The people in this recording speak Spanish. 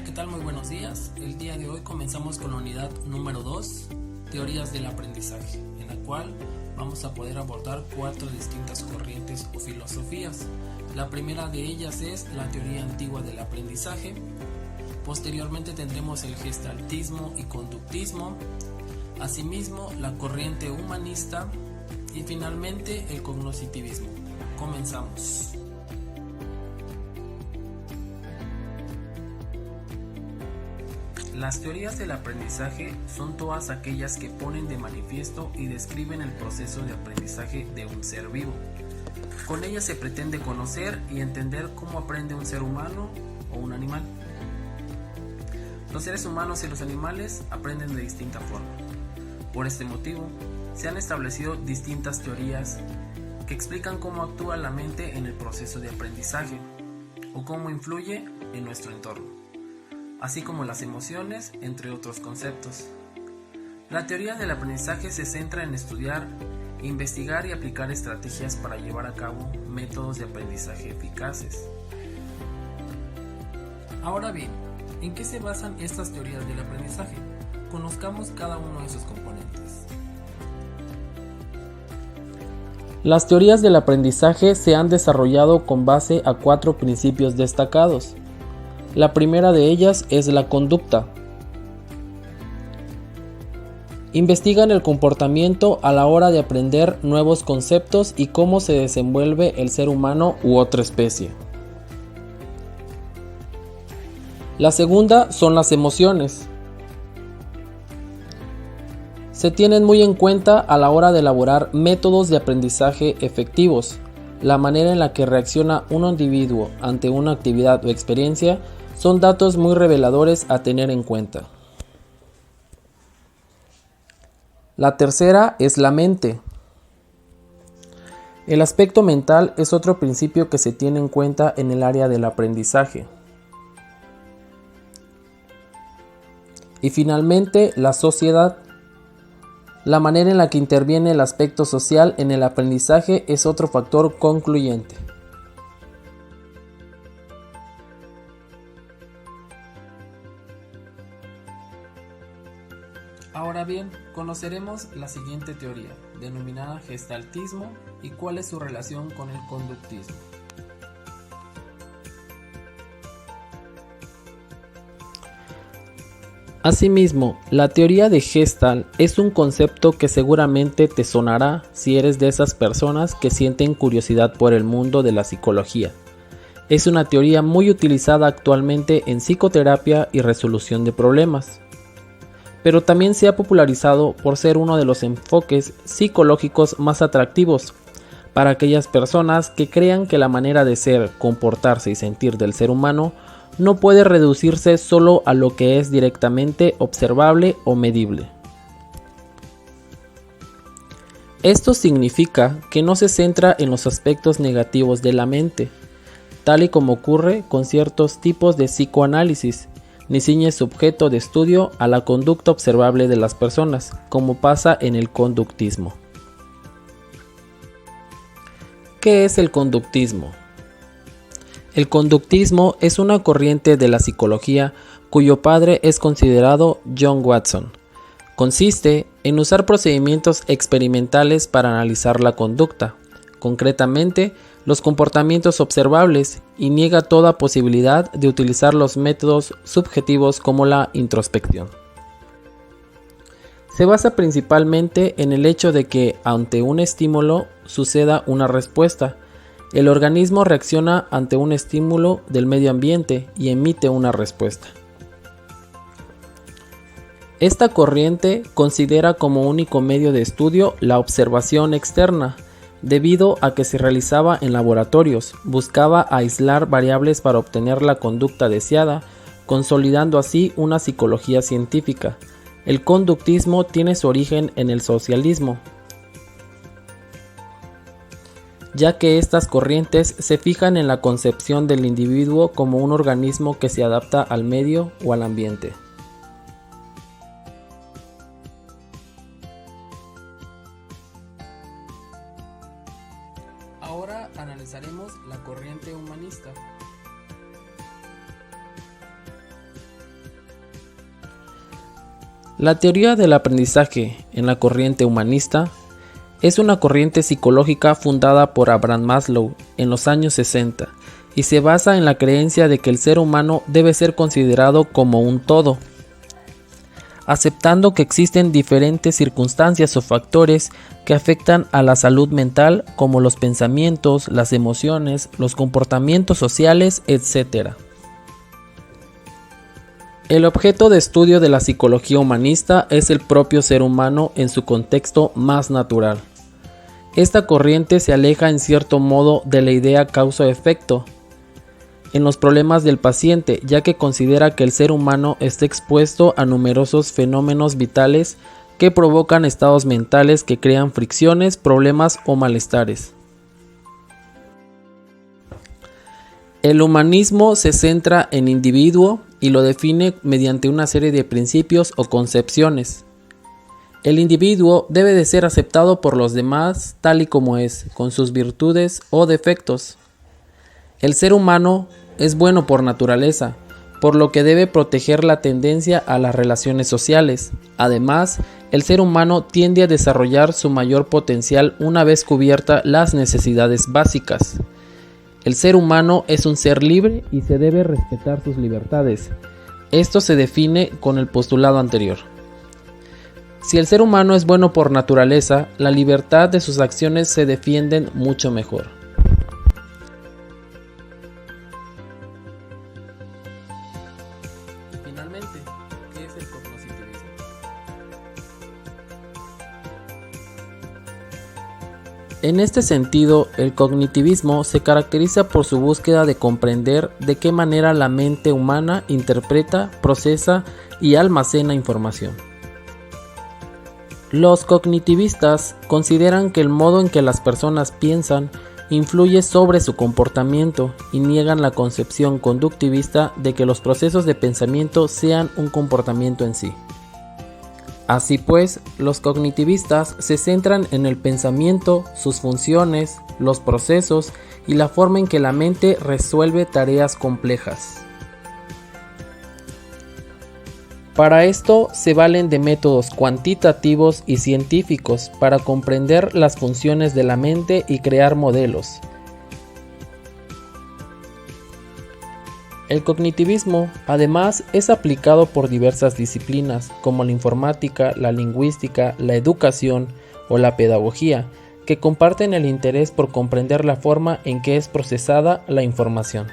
¿qué tal? Muy buenos días. El día de hoy comenzamos con la unidad número 2, teorías del aprendizaje, en la cual vamos a poder abordar 4 distintas corrientes o filosofías. La primera de ellas es la teoría antigua del aprendizaje. Posteriormente tendremos el gestaltismo y conductismo, asimismo la corriente humanista y finalmente el cognoscitivismo. Comenzamos. Las teorías del aprendizaje son todas aquellas que ponen de manifiesto y describen el proceso de aprendizaje de un ser vivo. Con ellas se pretende conocer y entender cómo aprende un ser humano o un animal. Los seres humanos y los animales aprenden de distinta forma. Por este motivo, se han establecido distintas teorías que explican cómo actúa la mente en el proceso de aprendizaje o cómo influye en nuestro entorno, así como las emociones, entre otros conceptos. La teoría del aprendizaje se centra en estudiar, investigar y aplicar estrategias para llevar a cabo métodos de aprendizaje eficaces. Ahora bien, ¿en qué se basan estas teorías del aprendizaje? Conozcamos cada uno de sus componentes. Las teorías del aprendizaje se han desarrollado con base a 4 principios destacados. La primera de ellas es la conducta. Investigan el comportamiento a la hora de aprender nuevos conceptos y cómo se desenvuelve el ser humano u otra especie. La segunda son las emociones. Se tienen muy en cuenta a la hora de elaborar métodos de aprendizaje efectivos. La manera en la que reacciona un individuo ante una actividad o experiencia son datos muy reveladores a tener en cuenta. La tercera es la mente. El aspecto mental es otro principio que se tiene en cuenta en el área del aprendizaje. Y finalmente, la sociedad. La manera en la que interviene el aspecto social en el aprendizaje es otro factor concluyente. Ahora bien, conoceremos la siguiente teoría, denominada gestaltismo, y cuál es su relación con el conductismo. Asimismo, la teoría de Gestalt es un concepto que seguramente te sonará si eres de esas personas que sienten curiosidad por el mundo de la psicología. Es una teoría muy utilizada actualmente en psicoterapia y resolución de problemas, pero también se ha popularizado por ser uno de los enfoques psicológicos más atractivos para aquellas personas que crean que la manera de ser, comportarse y sentir del ser humano no puede reducirse solo a lo que es directamente observable o medible. Esto significa que no se centra en los aspectos negativos de la mente, tal y como ocurre con ciertos tipos de psicoanálisis, ni ciñe su objeto de estudio a la conducta observable de las personas, como pasa en el conductismo. ¿Qué es el conductismo? El conductismo es una corriente de la psicología cuyo padre es considerado John Watson. Consiste en usar procedimientos experimentales para analizar la conducta, concretamente los comportamientos observables, y niega toda posibilidad de utilizar los métodos subjetivos como la introspección. Se basa principalmente en el hecho de que ante un estímulo suceda una respuesta. El organismo reacciona ante un estímulo del medio ambiente y emite una respuesta. Esta corriente considera como único medio de estudio la observación externa, debido a que se realizaba en laboratorios, buscaba aislar variables para obtener la conducta deseada, consolidando así una psicología científica. El conductismo tiene su origen en el socialismo, ya que estas corrientes se fijan en la concepción del individuo como un organismo que se adapta al medio o al ambiente. Ahora analizaremos la corriente humanista. La teoría del aprendizaje en la corriente humanista es una corriente psicológica fundada por Abraham Maslow en los años 60 y se basa en la creencia de que el ser humano debe ser considerado como un todo, aceptando que existen diferentes circunstancias o factores que afectan a la salud mental, como los pensamientos, las emociones, los comportamientos sociales, etc. El objeto de estudio de la psicología humanista es el propio ser humano en su contexto más natural. Esta corriente se aleja en cierto modo de la idea causa-efecto en los problemas del paciente, ya que considera que el ser humano está expuesto a numerosos fenómenos vitales que provocan estados mentales que crean fricciones, problemas o malestares. El humanismo se centra en individuo y lo define mediante una serie de principios o concepciones. El individuo debe de ser aceptado por los demás tal y como es, con sus virtudes o defectos. El ser humano es bueno por naturaleza, por lo que debe proteger la tendencia a las relaciones sociales. Además, el ser humano tiende a desarrollar su mayor potencial una vez cubiertas las necesidades básicas. El ser humano es un ser libre y se debe respetar sus libertades. Esto se define con el postulado anterior. Si el ser humano es bueno por naturaleza, la libertad de sus acciones se defienden mucho mejor. Finalmente, ¿qué es el cognoscitivismo? En este sentido, el cognitivismo se caracteriza por su búsqueda de comprender de qué manera la mente humana interpreta, procesa y almacena información. Los cognitivistas consideran que el modo en que las personas piensan influye sobre su comportamiento y niegan la concepción conductivista de que los procesos de pensamiento sean un comportamiento en sí. Así pues, los cognitivistas se centran en el pensamiento, sus funciones, los procesos y la forma en que la mente resuelve tareas complejas. Para esto se valen de métodos cuantitativos y científicos para comprender las funciones de la mente y crear modelos. El cognitivismo, además, es aplicado por diversas disciplinas como la informática, la lingüística, la educación o la pedagogía, que comparten el interés por comprender la forma en que es procesada la información.